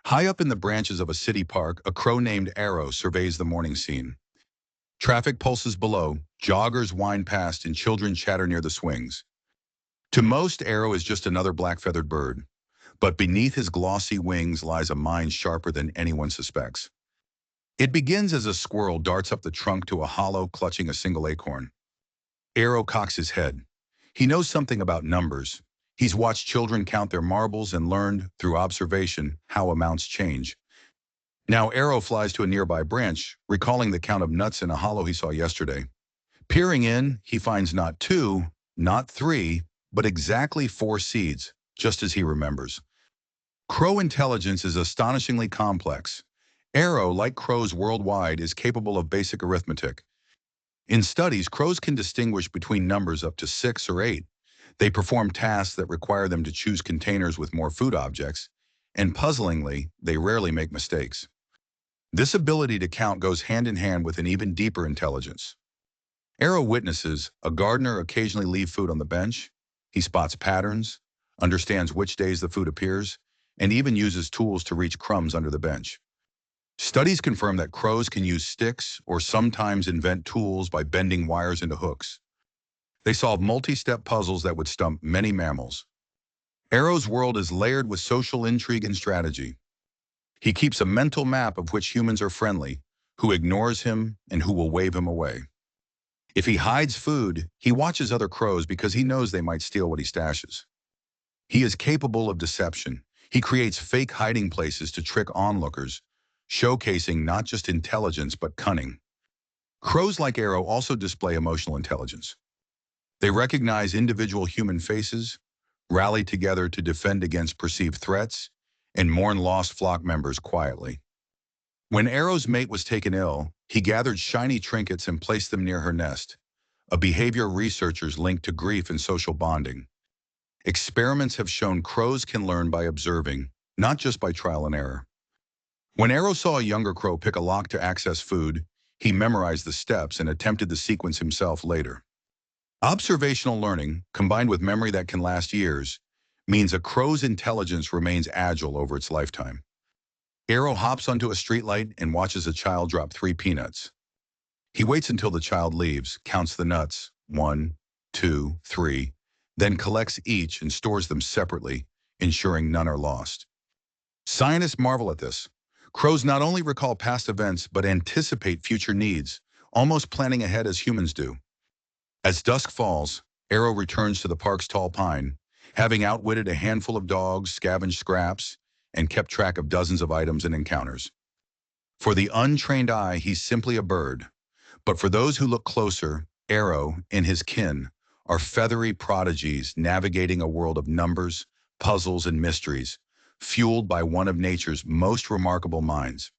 High up in the branches of a city park, a crow named Arrow surveys the morning scene. Traffic pulses below, joggers wind past, and children chatter near the swings. To most, Arrow is just another black-feathered bird, but beneath his glossy wings lies a mind sharper than anyone suspects. It begins as a squirrel darts up the trunk to a hollow, clutching a single acorn. Arrow cocks his head. He knows something about numbers. He's watched children count their marbles and learned, through observation, how amounts change. Now Arrow flies to a nearby branch, recalling the count of nuts in a hollow he saw yesterday. Peering in, he finds not two, not three, but exactly four seeds, just as he remembers. Crow intelligence is astonishingly complex. Arrow, like crows worldwide, is capable of basic arithmetic. In studies, crows can distinguish between numbers up to 6 or 8. They perform tasks that require them to choose containers with more food objects, and puzzlingly, they rarely make mistakes. This ability to count goes hand in hand with an even deeper intelligence. Arrow witnesses a gardener occasionally leave food on the bench. He spots patterns, understands which days the food appears, and even uses tools to reach crumbs under the bench. Studies confirm that crows can use sticks or sometimes invent tools by bending wires into hooks. They solve multi-step puzzles that would stump many mammals. Arrow's world is layered with social intrigue and strategy. He keeps a mental map of which humans are friendly, who ignores him, and who will wave him away. If he hides food, he watches other crows because he knows they might steal what he stashes. He is capable of deception. He creates fake hiding places to trick onlookers, showcasing not just intelligence but cunning. Crows like Arrow also display emotional intelligence. They recognize individual human faces, rally together to defend against perceived threats, and mourn lost flock members quietly. When Arrow's mate was taken ill, he gathered shiny trinkets and placed them near her nest, a behavior researchers link to grief and social bonding. Experiments have shown crows can learn by observing, not just by trial and error. When Arrow saw a younger crow pick a lock to access food, he memorized the steps and attempted the sequence himself later. Observational learning, combined with memory that can last years, means a crow's intelligence remains agile over its lifetime. Arrow hops onto a streetlight and watches a child drop 3 peanuts. He waits until the child leaves, counts the nuts, 1, 2, 3, then collects each and stores them separately, ensuring none are lost. Scientists marvel at this. Crows not only recall past events but anticipate future needs, almost planning ahead as humans do. As dusk falls, Arrow returns to the park's tall pine, having outwitted a handful of dogs, scavenged scraps, and kept track of dozens of items and encounters. For the untrained eye, he's simply a bird. But for those who look closer, Arrow and his kin are feathery prodigies navigating a world of numbers, puzzles, and mysteries, fueled by one of nature's most remarkable minds.